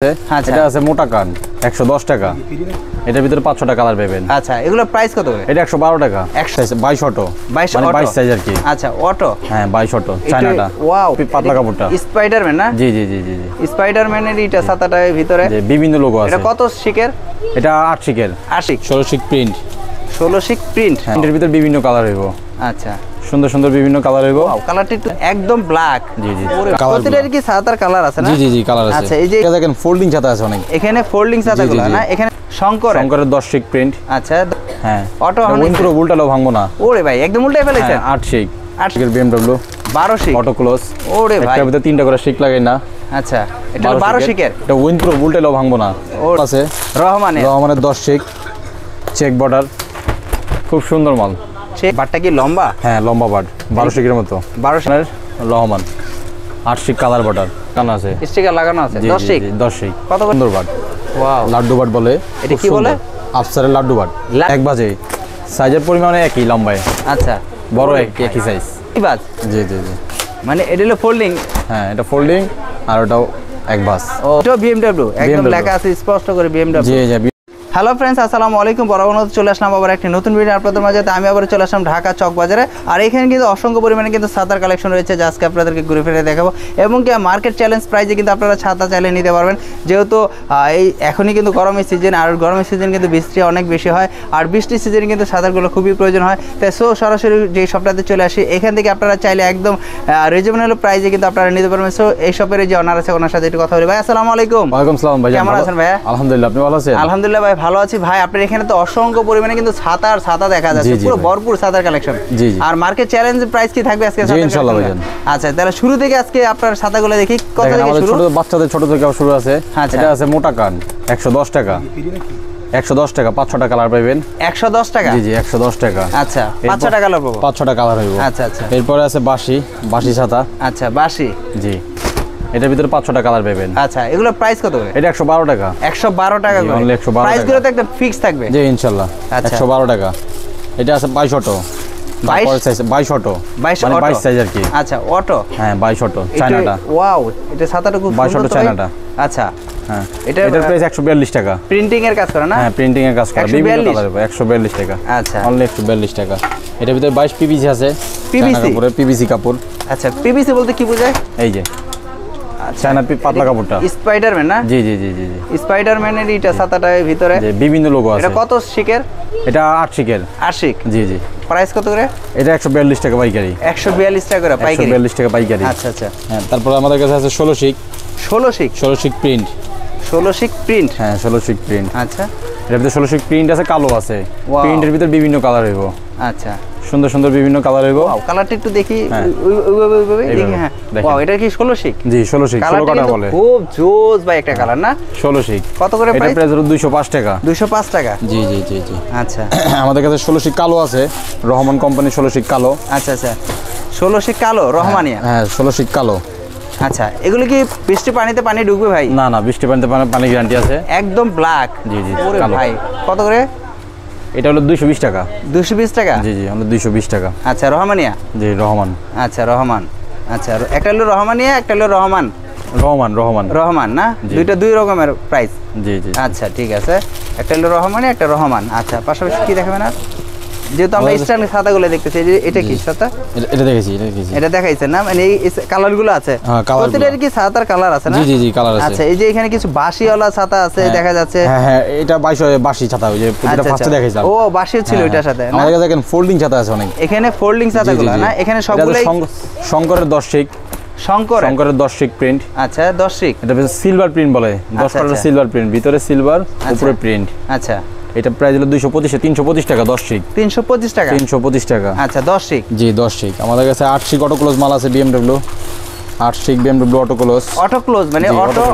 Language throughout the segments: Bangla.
আচ্ছা এটা আছে মোটা কান 110 টাকা। এটার ভিতরে 500টা কালার পাবেন। আচ্ছা এগুলো প্রাইস কত করে? এটা 112 টাকা। 22 অটো 22 সাইজ আর কি। আচ্ছা অটো হ্যাঁ 22 অটো চায়নাটা। ওয়াও পাতলা কাপড়টা স্পাইডারম্যান না? জি জি জি জি স্পাইডারম্যানের এটা ছাতাটার ভিতরে যে বিভিন্ন লোগো আছে। এটা কত শিকের? এটা 8 শিকের 16 শিক প্রিন্ট 16 শিক প্রিন্ট। এর ভিতরে বিভিন্ন কালার হইব। আচ্ছা সুন্দর সুন্দর বিভিন্ন কালার হইব। ওয়াও কালারটা একটু একদম ব্ল্যাক। জি জি প্রতিটার কি ছাতার কালার আছে না? জি জি জি কালার আছে। আচ্ছা এই যে দেখেন ফোল্ডিং ছাতা আছে অনেক। এখানে ফোল্ডিং ছাতাগুলো না? এখানে শঙ্করের 10 শিক প্রিন্ট। আচ্ছা হ্যাঁ অটো পুরো উল্টালো ভাঙবো না। ওরে ভাই একদম উল্টাই ফেলেছেন। 8 শিক 8 শিকের BMW 12 শিক অটো ক্লোজ। ওরে ভাই এটার ভিতরে 3টা করে শিক লাগাই না। আচ্ছা এটা 12 শিকের। এটা পুরো উল্টালো ভাঙবো না। আছে রহমানের 10 শিক চেক বর্ডার খুব সুন্দর মাল। সেই বাটটা কি লম্বা? হ্যাঁ লম্বা বাট 12 শিকের মতো। 12 শিকের রহমান 8 শিক কালার বর্ডার কান আছে। স্টিকার লাগানো আছে 10 শিক 10 শিক কত সুন্দর বাট। ওয়াও লাড্ডু বাট বলে। এটা কি বলে? আফসারের লাড্ডু বাট। এক বাজে সাইজের পরিমাণে একই লম্বায়। আচ্ছা বড় একই সাইজ। কি বাজ? জি জি জি মানে এটা হলো ফোল্ডিং। হ্যাঁ এটা ফোল্ডিং আর ওটাও এক বাস। ও এটা BMW একদম লেখা আছে স্পষ্ট করে BMW। জি জি। হ্যালো ফ্রেন্ডস আসসালামু আলাইকুম। বরাবর চলে আসলাম আবার একটি নতুন ভিডিও আপনাদের মাঝে। আমি আবার চলে আসলাম ঢাকা চক বাজারে। আর এখানে কিন্তু অসংখ্য পরিমাণে কিন্তু ছাতার কালেকশন রয়েছে যা আজকে আপনাদেরকে ঘুরে ফিরে দেখাবো। এবং কি মার্কেট চ্যালেঞ্জ প্রাইজে কিন্তু আপনারা ছাতা চাইলে নিতে পারবেন। যেহেতু এই এখনই কিন্তু গরমের সিজন, আর গরমের সিজন কিন্তু বৃষ্টি অনেক বেশি হয়, আর বৃষ্টির সিজনে কিন্তু ছাতাগুলো খুবই প্রয়োজন হয়। তাই সরাসরি যে শপটাতে চলে আসি, এখান থেকে আপনারা চাইলে একদম রিজনেবল প্রাইজে কিন্তু আপনারা নিতে পারবেন। সো এই শপের যে অনার আছে ওনার সাথে একটু কথা বলি। ভাই আসসালামু আলাইকুম। ওয়ালাইকুম আসসালাম ভাই। কেমন আছেন ভাইয়া? আলহামদুলিল্লাহ, আপনি ভালো আছেন? আলহামদুলিল্লাহ ভাই ভালো আছি। ভাই আপনার এখানে তো অসংখ্য পরিমাণে কিন্তু ছাতা দেখা যাচ্ছে, পুরো ভরপুর ছাতার কালেকশন। আর মার্কেট চ্যালেঞ্জ প্রাইস কি থাকবে আজকে? জি ইনশাআল্লাহ ভাইজান। আচ্ছা তাহলে শুরু থেকে আজকে আপনার ছাতাগুলো দেখি। কত থেকে শুরু? ছোট বাচ্চাদের ছোট থেকে শুরু আছে। এটা আছে মোটা কান 110 টাকা। 110 টাকা 500টা কালার পাবেন। 110 টাকা? জি জি 110 টাকা। আচ্ছা 500টা কালার পাবো। 500টা কালার হইব। আচ্ছা আচ্ছা। এরপরে আছে বাঁশি ছাতা। আচ্ছা বাঁশি জি এটার ভিতরে 500টা কালার পাবেন। আচ্ছা এগুলো প্রাইস কত করে? এটা 112 টাকা। 112 টাকা করে। অনলি 112 টাকা। প্রাইসগুলো তো একটা ফিক্স থাকবে। জি ইনশাআল্লাহ। 112 টাকা। এটা আছে 22 অটো। 22 অটো 22 সাইজ আর কি। আচ্ছা অটো হ্যাঁ 22 অটো চায়নাটা। ওয়াও এটা ছাতাটা খুব সুন্দর। 22 অটো চায়নাটা। আচ্ছা হ্যাঁ এটার প্রাইস 142 টাকা। প্রিন্টিং এর কাজ করে না? হ্যাঁ প্রিন্টিং এর কাজ করে বিভিন্ন কালারের 142 টাকা। আচ্ছা অনলি 142 টাকা। এটার ভিতরে 22 পিভিসি আছে। পিভিসি কাপড়। আচ্ছা পিভিসি বলতে কি বোঝায়? এই যে চায়না পাতলা কাপড়টা। স্পাইডারম্যান না? জি জি জি জি স্পাইডারম্যানের এটা ছাতাটার ভিতরে যে বিভিন্ন লোগো আছে। এটা কত শিকের? এটা 8 শিকের 8 শিক। জি জি। প্রাইস কত করে? এটা 142 টাকা পাইকারি। 142 টাকা করে পাইকারি। 142 টাকা পাইকারি। আচ্ছা আচ্ছা। হ্যাঁ তারপর আমাদের কাছে আছে 16 শিক। 16 শিক প্রিন্ট। 16 শিক প্রিন্ট। হ্যাঁ 16 শিক প্রিন্ট। আচ্ছা এর ভিতরে 16 শিক প্রিন্ট আছে, কালো আছে। প্রিন্টের ভিতরে বিভিন্ন কালার হইব। আচ্ছা সুন্দর সুন্দর বিভিন্ন কালার হইব। ওয়াও কালারটা একটু দেখি। ওইভাবে দেখি। হ্যাঁ ওয়াও এটা কি 16 শিক? জি 16 শিক 16 কাটা বলে। খুব জোস ভাই একটা কালার না? 16 শিক। কত করে প্রাইস? এটা প্রাইস হলো 205 টাকা। 205 টাকা? জি জি জি জি। আচ্ছা আমাদের কাছে 16 শিক কালো আছে, রহমান কোম্পানি 16 শিক কালো। আচ্ছা আচ্ছা 16 শিক কালো রহমানিয়া। হ্যাঁ 16 শিক কালো। আচ্ছা এগুলো কি বৃষ্টি পানিতে পানি ঢুকবে ভাই? না না বৃষ্টি পানিতে পানি গ্যারান্টি আছে। একদম ব্ল্যাক। জি জি ওরে ভাই কত করে? এটা হলো 220 টাকা। 220 টাকা? জি জি আমরা 220 টাকা। আচ্ছা রহমানিয়া? জি রহমান। আচ্ছা রহমান। আচ্ছা একটা হলো রহমানিয়া একটা হলো রহমান না? দুইটা দুই রকমের প্রাইস। জি জি। আচ্ছা ঠিক আছে, একটা হলো রহমানিয়া একটা রহমান। আচ্ছা পাশাপাশি কি দেখাবেন আর? যেহেতু আমরা স্ট্যান্ড ছাতাগুলো দেখতেছি, এটা কি ছাতা? এটা দেখেছি এটা দেখাইছেন না? মানে এই কালারগুলো আছে। হ্যাঁ প্রতিটার কি ছাতার কালার আছে না? জি জি জি কালার আছে। আচ্ছা এই যে এখানে কিছু বাঁশিওয়ালা ছাতা আছে দেখা যাচ্ছে। হ্যাঁ হ্যাঁ এটা বাঁশি ছাতা, ওই যে যেটা ফার্স্টে দেখাইছিলাম। ও বাঁশিও ছিল এটার সাথে। আমাদের কাছে দেখেন ফোল্ডিং ছাতা আছে অনেক। এখানে ফোল্ডিং ছাতাগুলো না? এখানে সবগুলাই শঙ্করের 10 শিক। শঙ্করের 10 শিক প্রিন্ট। আচ্ছা 10 শিক। এটা সিলভার প্রিন্ট বলে। 10 কালার সিলভার প্রিন্ট, ভিতরে সিলভার উপরে প্রিন্ট। আচ্ছা এটা প্রাইস হলো 325 টাকা। 10 শিক 325 টাকা। 325 টাকা। আচ্ছা 10 শিক। জি 10 শিক। আমাদের কাছে 8 শিক অটো ক্লোজ মাল আছে। BMW 8 শিক BMW auto close. Auto close মানে অটো?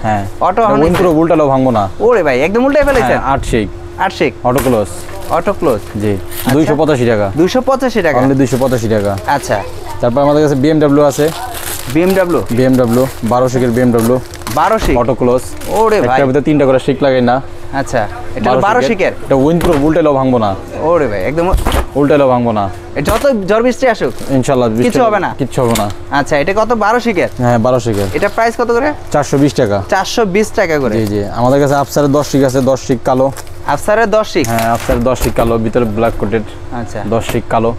হ্যাঁ অটো পুরো উল্টালো ভাঙবো না। ওরে ভাই একদম উল্টাই ফেলেছেন। 8 শিক 8 শিক অটো ক্লোজ। অটো ক্লোজ জি 285 টাকা। 285 টাকা? অনলি 285 টাকা। আচ্ছা তারপর আমাদের কাছে BMW আছে। BMW 12 শিকের BMW 12 শিক অটো ক্লোজ। ওরে ভাই এটার ভিতরে 3টা করে শিক লাগাই না। আচ্ছা, এটা 12 শিকের। এটা উইন্ডপ্রুফ, উল্টাইলেও ভাঙবো না। ওরে ভাই একদম উল্টাইলেও ভাঙবো না। যত ঝড় বৃষ্টি আসুক ইনশাআল্লাহ কিছু হবে না। কিচ্ছু হবে না। আচ্ছা, এটা কত? 12 শিকের। হ্যাঁ 12 শিকের। এটা প্রাইস কত করে? 420 টাকা। 420 টাকা করে। জি জি, আমাদের কাছে আফসারের 10 শিক আছে, 10 শিক কালো। আফসারের 10 শিক? হ্যাঁ আফসারের 10 শিক কালো, ভিতরে ব্ল্যাক কোটেড। আচ্ছা, 10 শিক কালো।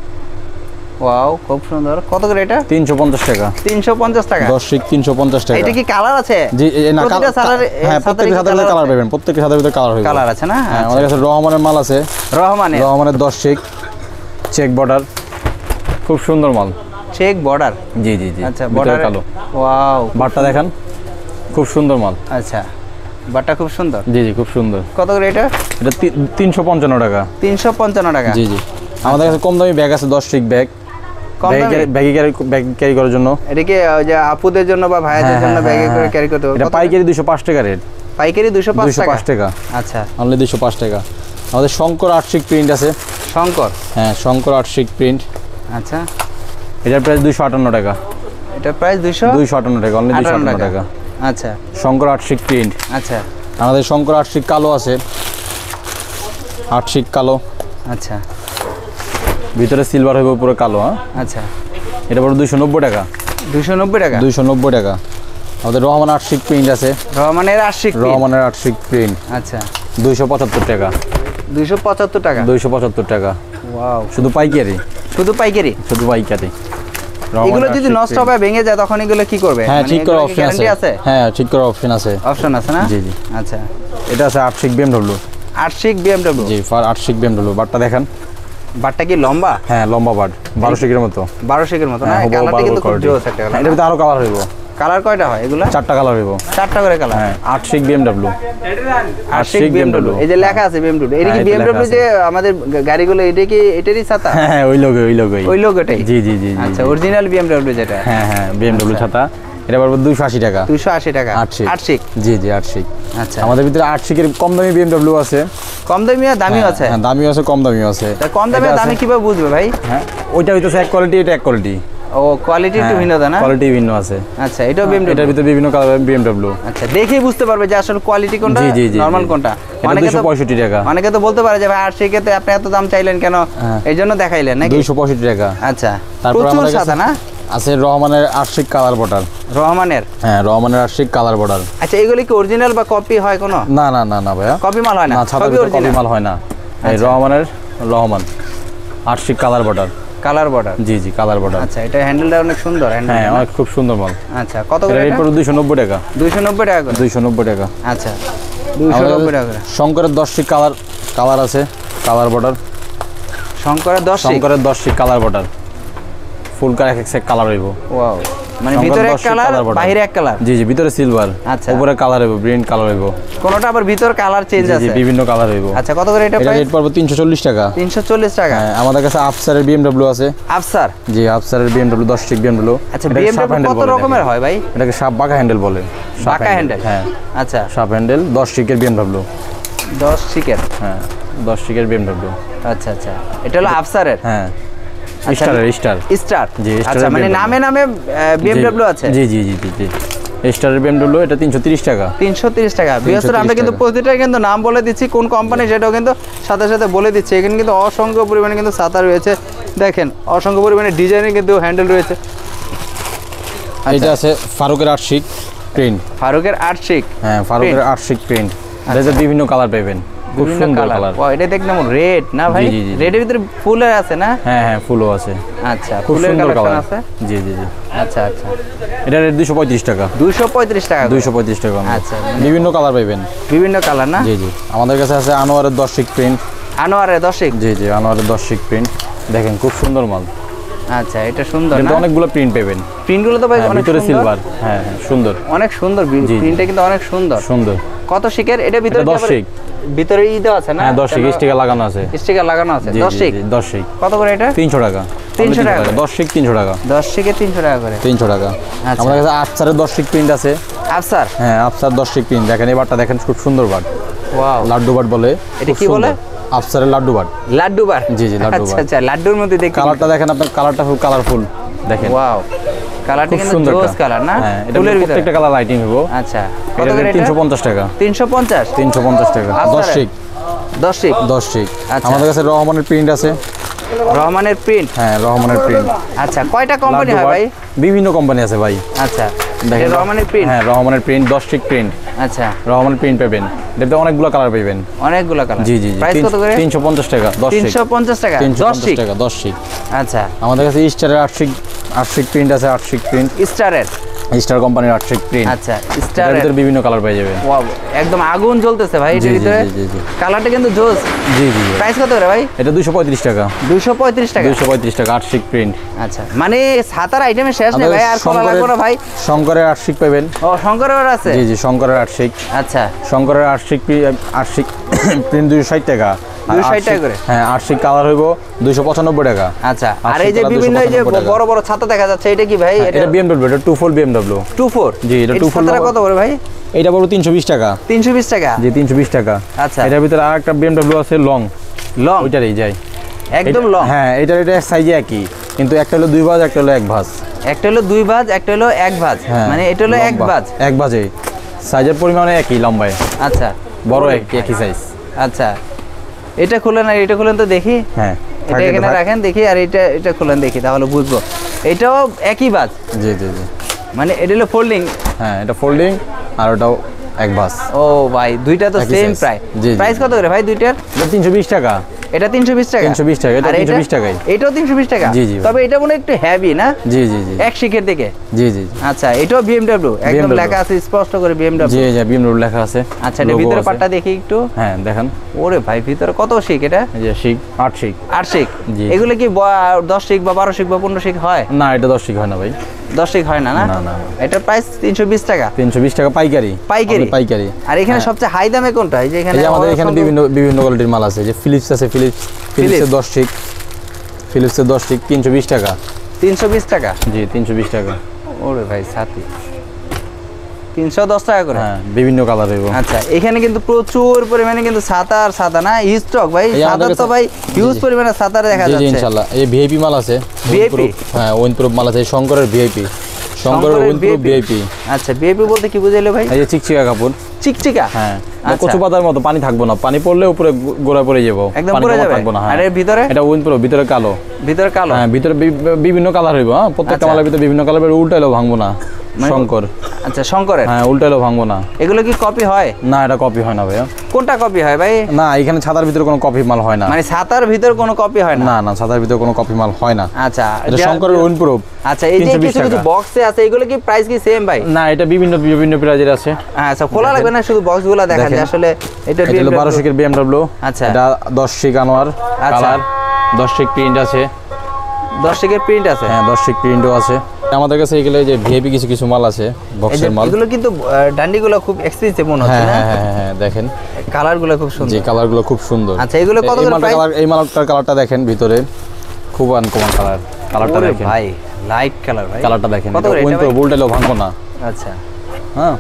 ওয়াও, খুব সুন্দর। কত করে এটা? 350 টাকা। 350 টাকা। 10 শিক 350 টাকা। এটা কি কালার আছে? জি, না প্রতিটা সাদারে, হ্যাঁ প্রত্যেকটা সাদারে কালার পাবেন, প্রত্যেকটা সাদার ভিতরে কালার হবে। কালার আছে না? হ্যাঁ, আমাদের কাছে রহমানের মাল আছে। রহমানের 10 শিক চেক বর্ডার, খুব সুন্দর মাল। Check border? জি জি জি। আচ্ছা, ভিতরে বর্ডার কালো। ওয়াও, বাটটা দেখেন, খুব সুন্দর মাল। আচ্ছা, বাটটা খুব সুন্দর। জি জি, খুব সুন্দর। কত করে এটা? এটা 355 টাকা। 355 টাকা। জি জি, আমাদের কাছে কম দামি ব্যাগ আছে, 10 শিক ব্যাগ। ব্যাগ ক্যারি করার জন্য। এটা কি ওই যে আপুদের জন্য বা ভাইদের জন্য ব্যাগে করে ক্যারি করতে হবে? এটা পাইকারি 205 টাকা রেট। পাইকারি 205 টাকা। আচ্ছা, অনলি 205 টাকা। আমাদের শঙ্কর 8 শিক প্রিন্ট আছে। শঙ্কর? হ্যাঁ শঙ্কর 8 শিক প্রিন্ট। আচ্ছা, এটার প্রাইস 258 টাকা। এটা প্রাইস 258 টাকা, অনলি 258 টাকা। আচ্ছা, শঙ্কর 8 শিক প্রিন্ট। আচ্ছা, আমাদের শঙ্কর 8 শিক কালো আছে, 8 শিক কালো। আচ্ছা, ভিতরে সিলভার হইব, পুরো কালো। হ্যাঁ আচ্ছা, এটা পড়ে 290 টাকা। 290 টাকা? 290 টাকা। আমাদের রহমান 8 শিক প্রিন্ট আছে। রহমানের 8 শিক? রহমানের 8 শিক প্রিন্ট। আচ্ছা, 275 টাকা। 275 টাকা? 275 টাকা। ওয়াও, শুধু পাইকারি? শুধু পাইকারি? শুধু পাইকারি। এগুলো যদি নষ্ট হবে, ভেঙে যায়, তখন এগুলো কি করবে? হ্যাঁ ঠিক করার অপশন আছে। হ্যাঁ ঠিক করার অপশন আছে। অপশন আছে না? জি জি। আচ্ছা, এটা আছে 8 শিক BMW। 8 শিক BMW? জি, 8 শিক BMW। বাটটা দেখেন। বাটটা কি লম্বা? হ্যাঁ লম্বা বাট, 12 শিকের মতো। 12 শিকের মতো না? কালারটা কিন্তু খুব জোস একটা কালার। এটার ভিতরে আরো কালার হইব। কালার কয়টা হয় এগুলা? 4টা কালার হইব। 4টা করে কালার? হ্যাঁ 8 শিক BMW। 8 শিক BMW, এই যে লেখা আছে BMW। এটা কি BMW যে আমাদের গাড়িগুলো, এটা কি এটারই ছাতা? হ্যাঁ ওই লোগোই। ওই লোগোটাই? জি জি জি। আচ্ছা, অরিজিনাল BMW যেটা? হ্যাঁ হ্যাঁ BMW ছাতা। এটা পড়বে 280 টাকা। 280 টাকা? 8 শিক? জি জি 8 শিক। আচ্ছা, আমাদের ভিতরে 8 শিকের কম দামি BMW আছে। কম দামি আর দামিও আছে? হ্যাঁ দামিও আছে, কম দামিও আছে। তা কম দামি আর দামি কিভাবে বুঝবে ভাই? হ্যাঁ ওইটা হইতেছে এক কোয়ালিটি, এটা এক কোয়ালিটি। ও, কোয়ালিটি একটু ভিন্ন না? কোয়ালিটি ভিন্ন আছে। আচ্ছা, এটাও BMW? এটার ভিতরে বিভিন্ন কালার BMW। আচ্ছা, দেখেই বুঝতে পারবে যে আসলে কোয়ালিটি কোনটা, নরমাল কোনটা। এটা 265 টাকা। অনেকে তো বলতে পারে যে ভাই 8 শিকেতে আপনি এত দাম চাইলেন কেন, এই জন্য দেখাইলেন নাকি? 265 টাকা। আচ্ছা, তারপর প্রচুর আমাদের সাদা না? আছে রহমানের 8 শিক কালার বর্ডার। রহমানের? হ্যাঁ রহমানের 8 শিক কালার বর্ডার। আচ্ছা, এগুলি কি অরিজিনাল বা কপি হয় কোনো? না না না না ভাইয়া, কপি মাল হয় না? সবই কপি মাল হয় না। এই রহমানের 8 শিক কালার বর্ডার। Colour border? জি জি, কালার বর্ডার। আচ্ছা, এটা হ্যান্ডেলটা অনেক সুন্দর। হ্যাঁ অনেক খুব সুন্দর মাল। আচ্ছা, কত করে এটা? 290 টাকা। 290 টাকা করে? 290 টাকা। আচ্ছা, 290 টাকা করে। শঙ্করের 10 শিক কালার আছে, কালার বর্ডার। শঙ্করের 10 শিক? শঙ্করের 10 শিক কালার বর্ডার, ফুল কালার এক সেট কালার হইব। ওয়াও, মানে ভিতরে এক কালার, বাইরে এক কালার? জি জি, ভিতরে সিলভার, আচ্ছা, উপরে কালার হইব, গ্রিন কালার হইব। কোনটা আবার ভিতর কালার চেঞ্জ আছে? জি বিভিন্ন কালার হইব। আচ্ছা, কত করে এটা প্রাইস? রেট পড়বে 340 টাকা। 340 টাকা? হ্যাঁ, আমাদের কাছে আফসারের BMW আছে। আফসার? জি, আফসারের BMW 10 শিক BMW। আচ্ছা, BMW কত রকমের হয় ভাই? এটাকে সাপ বাঁকা হ্যান্ডেল বলে। বাঁকা হ্যান্ডেল? হ্যাঁ। আচ্ছা, সাপ হ্যান্ডেল 10 শিকের BMW। 10 শিকের? হ্যাঁ 10 শিকের BMW। আচ্ছা আচ্ছা, এটা হলো আফসারের? হ্যাঁ স্টার। জি, আচ্ছা, মানে নামে নামে BMW আছে? জি জি জি জি। স্টারের BMW, এটা 330 টাকা। 330 টাকা। বিয়াসর আমরা কিন্তু প্রতিটা কিন্তু নাম বলে দিচ্ছি, কোন কোম্পানি সেটাও কিন্তু সাথে সাথে বলে দিচ্ছি। এখানে কিন্তু অসংখ্য পরিমাণে কিন্তু ছাতা রয়েছে, দেখেন অসংখ্য পরিমাণে ডিজাইনের কিন্তু হ্যান্ডেল রয়েছে। এটা আছে ফারুকের 8 শিক প্রিন্ট। ফারুকের 8 শিক? হ্যাঁ ফারুকের 8 শিক প্রিন্ট। এটাতে বিভিন্ন কালার পাবেন, খুব সুন্দর কালার। ও, এটা দেখলাম রেড না ভাই? রেডের ভিতরে ফুলের আছে না? হ্যাঁ হ্যাঁ ফুলও আছে। আচ্ছা, খুব সুন্দর কালার আছে? জি জি জি। আচ্ছা আচ্ছা, এটা রেট 235 টাকা। 235 টাকা? 235 টাকা। আচ্ছা, বিভিন্ন কালার পাবেন। বিভিন্ন কালার না? জি জি। আমাদের কাছে আছে আনোয়ারের 10 শিক প্রিন্ট। আনোয়ারের 10 শিক? জি জি, আনোয়ারের 10 শিক প্রিন্ট, দেখেন খুব সুন্দর মাল। আচ্ছা, এটা সুন্দর না? অনেকগুলো প্রিন্ট পাবেন। প্রিন্টগুলো তো ভাই অনেক ভিতরে সিলভার। হ্যাঁ হ্যাঁ সুন্দর, অনেক সুন্দর প্রিন্টটা কিন্তু অনেক সুন্দর। সুন্দর। কত শিকের এটা? ভিতরে 10 শিক। ভিতরে ই দেওয়া আছে না? হ্যাঁ 10 শিক স্টিকার লাগানো আছে। স্টিকার লাগানো আছে? 10 শিক? 10 শিক। কত করে এটা? 300 টাকা। 300 টাকা? 10 শিক 300 টাকা। 10 শিকে 300 টাকা করে? 300 টাকা। আমাদের কাছে আফসারের 10 শিক প্রিন্ট আছে। আফসার? হ্যাঁ, আফসার 10 শিক প্রিন্ট, দেখেন এই বাটটা দেখেন, খুব সুন্দর বাট। ওয়াও, লাড্ডু বাট বলে। এটা কি বলে? আফসারের লাড্ডু বাট। লাড্ডু বাট? জি জি, লাড্ডু বাট। আচ্ছা আচ্ছা, লাড্ডুর মধ্যে দেখি কালারটা দেখেন, আপনার কালারটা খুব কালারফুল, দেখেন। ওয়াও, কালারটা কিন্তু জোস কালার না? হ্যাঁ, এটা প্রত্যেকটা কালার লাইটিং হবে। আচ্ছা, কত এটা করে এটা? 350 টাকা। 350? 350 টাকা। 10 শিক। 10 শিক। 10 শিক। আচ্ছা। আমাদের কাছে রহমানের প্রিন্ট আছে। রহমানের প্রিন্ট? হ্যাঁ, রহমানের প্রিন্ট। আচ্ছা, কয়টা কোম্পানি হয় ভাই? বিভিন্ন কোম্পানি আছে ভাই। আচ্ছা, দেখেন রহমানের প্রিন্ট? হ্যাঁ, রহমানের প্রিন্ট 10 শিক প্রিন্ট। আচ্ছা, রহমানের প্রিন্ট পাবেন। এটাতে অনেকগুলো কালার পাবেন। অনেকগুলো কালার? জি জি জি। প্রাইস কত করে? 350 টাকা 10 শিক। 350 টাকা 10 শিক? 10 শিক। আচ্ছা, আমাদের কাছে স্টারের 8 শিক প্রিন্ট আছে। 8 শিক প্রিন্ট স্টারের? স্টার কোম্পানির 8 শিক প্রিন্ট। আচ্ছা, এর স্টারের ভিতরে বিভিন্ন কালার পেয়ে যাবেন। ওয়াও, একদম আগুন জ্বলতেছে ভাই এর ভিতরে। জি জি। কালারটা কিন্তু জোস। জি জি। প্রাইস কত করে ভাই? এটা 235 টাকা। 235 টাকা? 235 টাকা 8 শিক প্রিন্ট। আচ্ছা, মানে ছাতার আইটেমের শেষ নেই ভাই, আর খোলা লাগবে না ভাই। শঙ্করের 8 শিক পাবেন। ও, শঙ্করের আছে? জি জি, শঙ্করের 8 শিক। আচ্ছা, শঙ্করের 8 শিক প্রিন্ট 260 টাকা। 260 টাকা করে? হ্যাঁ, 8 শিক কালার হইব 295 টাকা। আচ্ছা, আর 8 এই যে শিক বিভিন্ন এই যে 295 টাকা। বড় বড় ছাতা দেখা যাচ্ছে, এটা কি ভাই? এটা BMW, এটা 24 BMW। 24? জি, এটা 24 ছাতাটা কত করে ভাই? এটা বড় 320 টাকা। 320 টাকা? জি, 320 টাকা। আচ্ছা, এটার ভিতরে আরেকটা BMW আছে লং। লং? ওইটারই যায় একদম লং? হ্যাঁ, এটা সাইজে একই, কিন্তু একটা হলো 2 ভাঁজ, একটা হলো 1 ভাঁজ। একটা হলো 2 ভাঁজ, একটা হলো 1 ভাঁজ? মানে এটা হলো 1 ভাঁজ? 1 ভাঁজে সাইজের পরিমাণে একই লম্বায়। আচ্ছা, বড় একই সাইজ। আচ্ছা, এটা খুলেন আর এটা খুলেন তো দেখি। হ্যাঁ, এটা এখানে রাখেন দেখি, আর এটা খুলেন দেখি, তাহলে বুঝবো। এটাও একই ভাঁজ? জি জি জি। মানে এটা হলো ফোল্ডিং? হ্যাঁ, এটা ফোল্ডিং আর ওটাও 1 ভাঁজ। ও ভাই, দুইটা তো সেম প্রাইস। প্রাইস কত করে ভাই দুইটার? এটা 320 টাকা। এটা 320 টাকা? 320 টাকা। এটা 320 টাকাই। এটাও 320 টাকা? জি জি। তবে এটা মনে একটু হেভি না? জি জি জি। এক শিকের দিকে? জি জি। আচ্ছা, এটাও BMW? একদম লেখা আছে স্পষ্ট করে BMW? জি জি, BMW লেখা আছে। আচ্ছা, এটা ভিতরে পাটটা দেখি একটু। হ্যাঁ, দেখেন। ওরে ভাই, ভিতরে কত শিক এটা? এই যে শিক 8 শিক। 8 শিক? এগুলো কি 10 শিক বা 12 শিক বা 15 শিক হয়? না, এটা 10 শিক হয় না ভাই। 10 শিক হয় না? না না। এটার প্রাইস 320 টাকা? 320 টাকা পাইকারি। পাইকারি। আর এখানে সবচেয়ে হাই দামে কোনটা? এই যে এখানে আমাদের এখানে বিভিন্ন কোয়ালিটির মাল আছে। যে ফিলিপস আছে, ফিলিপসের 10 শিক। ফিলিপসের 10 শিক 320 টাকা। 320 টাকা? জি, 320 টাকা। ওরে ভাই, ছাতি 310 টাকা করে? হ্যাঁ, বিভিন্ন কালার হইব। আচ্ছা, এখানে কিন্তু প্রচুর পরিমাণে কিন্তু ছাতা আর ছাতা না স্টক ভাই। ছাতা তো ভাই হিউজ পরিমাণে ছাতা দেখা যাচ্ছে। জি ইনশাআল্লাহ। এই ভিআইপি মাল আছে। ভিআইপি? হ্যাঁ, উইনপ্রুফ মাল আছে। শঙ্করের ভিআইপি। শঙ্করের উইনপ্রুফ ভিআইপি। আচ্ছা, ভিআইপি বলতে কি বুঝাইলো ভাই? এই যে চিকচিকা কাপড়। চিকচিকা? হ্যাঁ, কচু পাতার মতো, পানি থাকবো না। পানি পড়লে উপরে গোড়া পড়ে যাবো, একদম পড়ে যাবে। থাকবো না। আর এর ভিতরে? এটা উইনপ্রুফ, ভিতরে কালো। ভিতরে কালো? হ্যাঁ, ভিতরে বিভিন্ন কালার হইব। হ্যাঁ, প্রত্যেকটা মালের ভিতরে বিভিন্ন কালার। উল্টাইলেও ভাঙবো না। শঙ্কর। আচ্ছা, শঙ্করের? হ্যাঁ, উল্টাইলেও ভাঙবো না। এগুলো কি কপি হয়? না, এটা কপি হয় না ভাইয়া। কোনটা কপি হয় ভাই? না, এখানে ছাতার ভিতরে কোনো কপি মাল হয় না। মানে ছাতার ভিতরে কোনো কপি হয় না? না না, ছাতার ভিতরে কোনো কপি মাল হয় না। আচ্ছা, এটা শঙ্করের উইনপ্রুফ। আচ্ছা, এই যে কিছু কিছু বক্সে আছে, এগুলো কি প্রাইস কি সেম ভাই? না, এটা বিভিন্ন প্রাইজের আছে। আচ্ছা, খোলা লাগবে না, শুধু বক্সগুলো দেখা যায় আসলে। এটা 12 শিকের BMW। আচ্ছা, এটা 10 শিক আনোয়ার কালার। 10 শিক প্রিন্ট আছে। 10 শিকের প্রিন্ট আছে? হ্যাঁ, 10 শিক প্রিন্টও আছে। আমাদের কাছে এগুলো যে ভিআইপি কিছু মাল আছে, বক্সের মাল। এগুলো কিন্তু ডান্ডিগুলো খুব এক্সপেন্সিভ মনে হচ্ছে না? হ্যাঁ, দেখেন কালারগুলো খুব সুন্দর। জি, কালারগুলো খুব সুন্দর। আচ্ছা, এগুলো কত করে প্রাইস? এই মালটার কালারটা দেখেন, ভিতরে খুব আনকমন কালার। কালারটা দেখেন ভাই, লাইট কালার ভাই। কালারটা দেখেন। কত করে এটা? উল্টাইলেও ভাঙবো না। আচ্ছা, হ্যাঁ।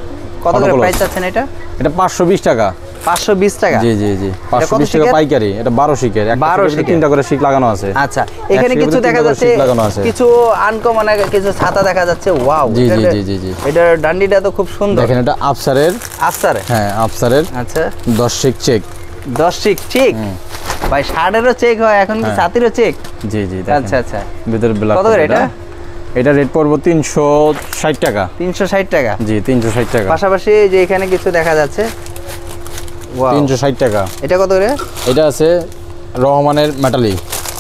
কত করে প্রাইস আছেন এটা? এটা 520 টাকা। 520 টাকা? জি জি জি, 520 টাকা পাইকারি। এটা 12 শিকের। 12 শিকের তিনটা করে শিক লাগানো আছে। আচ্ছা, এখানে কিছু দেখা যাচ্ছে, কিছু আনকমন কিছু ছাতা দেখা যাচ্ছে। ওয়াও, জি জি জি জি জি। এটার ডান্ডিটা তো খুব সুন্দর। দেখেন, এটা আফসারের। আফসারের? হ্যাঁ, আফসারের। আচ্ছা, 10 শিক চেক। 10 শিক চেক? ভাই, শার্টেরও চেক হয় এখন, কি ছাতিরও চেক? জি জি। আচ্ছা আচ্ছা, ভিতরে ব্ল্যাক। কত করে এটা? এটা রেট পড়বো 360 টাকা। 360 টাকা? জি, 360 টাকা। পাশাপাশি যে এখানে কিছু দেখা যাচ্ছে, 360 টাকা। এটা কত করে? এটা আছে রহমানের মেটালি।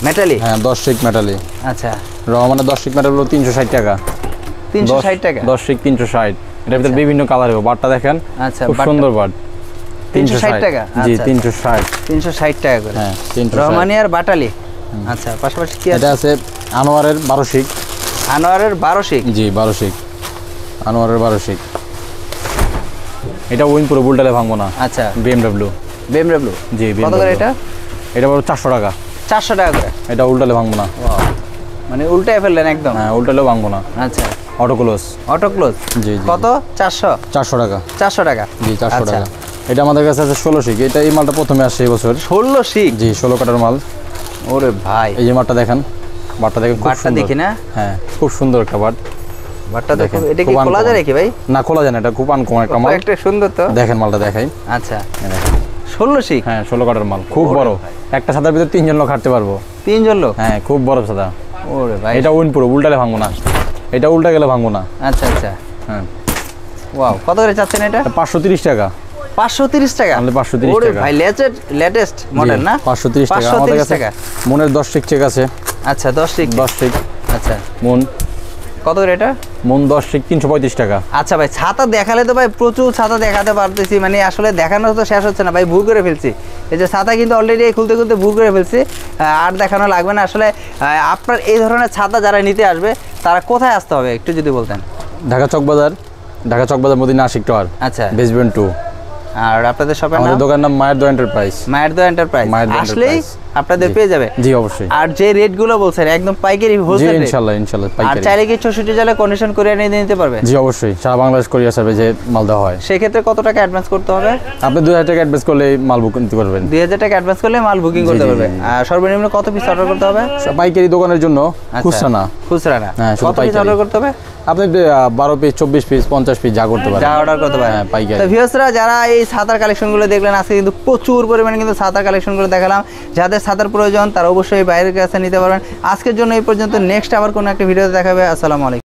মেটালি? হ্যাঁ, 10 শিক মেটালি। আচ্ছা, রহমানের 10 শিক মেটালি হলো 360 টাকা। 360 টাকা? 10 শিক 360। এটার ভিতরে বিভিন্ন কালার হবে। বাটটা দেখেন, আচ্ছা, খুব সুন্দর বাট। 360 টাকা? জি, 360। 360 টাকা করে? হ্যাঁ, 360। রহমানি আর বাটালি। আচ্ছা, পাশাপাশি কি আছে? এটা আছে আনোয়ারের 12 শিক। আনোয়ারের 12 শিক? জি, 12 শিক। আনোয়ারের 12 শিক। এটা উইনপ্রুফ, উল্টালে ভাঙবো না। আচ্ছা, BMW। জি, কত করে এটা? এটা বড় 400 টাকা। 400 টাকা করে? এটা উল্টালে ভাঙবো না। মানে উল্টায় ফেললেন একদম? হ্যাঁ, উল্টালেও ভাঙবো না। আচ্ছা, অটো ক্লোজ। Auto close? জি জি। কত? 400 টাকা। 400 টাকা? জি, 400 টাকা। এটা আমাদের কাছে আছে 16 শিক। এটা এই মালটা প্রথমে আসছে এই বছর। 16 শিক? জি, 16 কাটার মাল। ওরে ভাই, এই যে মালটা দেখেন, বাটটা দেখেন, খুব বাটটা সুন্দর। দেখি না? হ্যাঁ, খুব সুন্দর একটা বাট। বাটটা দেখো, এটা কি খোলা যায় নাকি ভাই? না খোলা যায় না, এটা খুব আনকমন একটা মাল। একটা সুন্দর তো, দেখেন মালটা দেখাই। আচ্ছা 16 শিক, হ্যাঁ 16 কাটার মাল, খুব বড়। একটা ছাতার ভিতরে 3 জন লোক হাঁটতে পারবো। 3 জন লোক? হ্যাঁ খুব বড় ছাতা। ওরে ভাই, এটা উইন পুরো, উল্টালে ভাঙবো না, এটা উল্টা গেলে ভাঙবো না। আচ্ছা আচ্ছা, হ্যাঁ ওয়াও, কত করে চাচ্ছেন এটা? 530 টাকা। 530 টাকা? তাহলে 530 ওরে টাকা ভাই, লেটেস্ট মডেল না? 530 টাকা। আমাদের কাছে মনের 10 শিক চেক আছে। আচ্ছা 10 শিক, আচ্ছা মন কত করে এটা? মন 10 শিক 335 টাকা। আচ্ছা ভাই, ছাতা দেখালে তো ভাই প্রচুর ছাতা দেখাতে পারতেছি, মানে আসলে দেখানো তো শেষ হচ্ছে না ভাই, ভুল করে ফেলছি। এই যে ছাতা কিন্তু অলরেডি খুলতে খুলতে ভুল করে ফেলছি, আর দেখানো লাগবে না। আসলে আপনার এই ধরনের ছাতা যারা নিতে আসবে তারা কোথায় আসতে হবে একটু যদি বলতেন। ঢাকা চকবাজার মদিনা আশিক টাওয়ার, আচ্ছা বেসমেন্ট 2। আর আপনাদের শপের নাম? আমাদের দোকানের নাম মায়ের দো এন্টারপ্রাইজ। মায়ের দো এন্টারপ্রাইজ, আসলেই আপনাদের পেয়ে যাবে। জি অবশ্যই। আর যে রেট গুলো বলছেন একদম পাইকারি হোলসেল রেট? ইনশাআল্লাহ আর পাইকারি। চাইলে কি 64 জেলা কন্ডিশন করে এনে নিতে পারবে? জি অবশ্যই, সারা বাংলাদেশ কোরিয়ার সার্ভিসে মাল দেওয়া হয়। সেই ক্ষেত্রে কত টাকা অ্যাডভান্স করতে হবে? আপনি 2000 টাকা অ্যাডভান্স করলে মাল বুক করতে পারবেন। 2000 টাকা অ্যাডভান্স করলে মাল বুকিং করতে পারবে। আর সর্বনিম্ন কত পিস অর্ডার করতে হবে? পাইকারি দোকানের জন্য, খুচরা না। খুচরা না, হ্যাঁ, কত পিস অর্ডার করতে হবে? আপনি 12 পিস, 24 পিস, 50 পিস যা করতে পারেন, যা অর্ডার করতে পারেন। হ্যাঁ পাইকারি। তো ভিউয়ার্সরা যারা এই ছাতার কালেকশনগুলো দেখলেন, আজকে কিন্তু প্রচুর পরিমাণে কিন্তু ছাতার কালেকশনগুলো দেখালাম। যাদের ছাতার প্রয়োজন তারা অবশ্যই বাইরের কাছে নিতে পারবেন। আজকের জন্য এই পর্যন্ত, নেক্সট আবার কোনো একটা ভিডিওতে দেখাবে। আসসালামু আলাইকুম।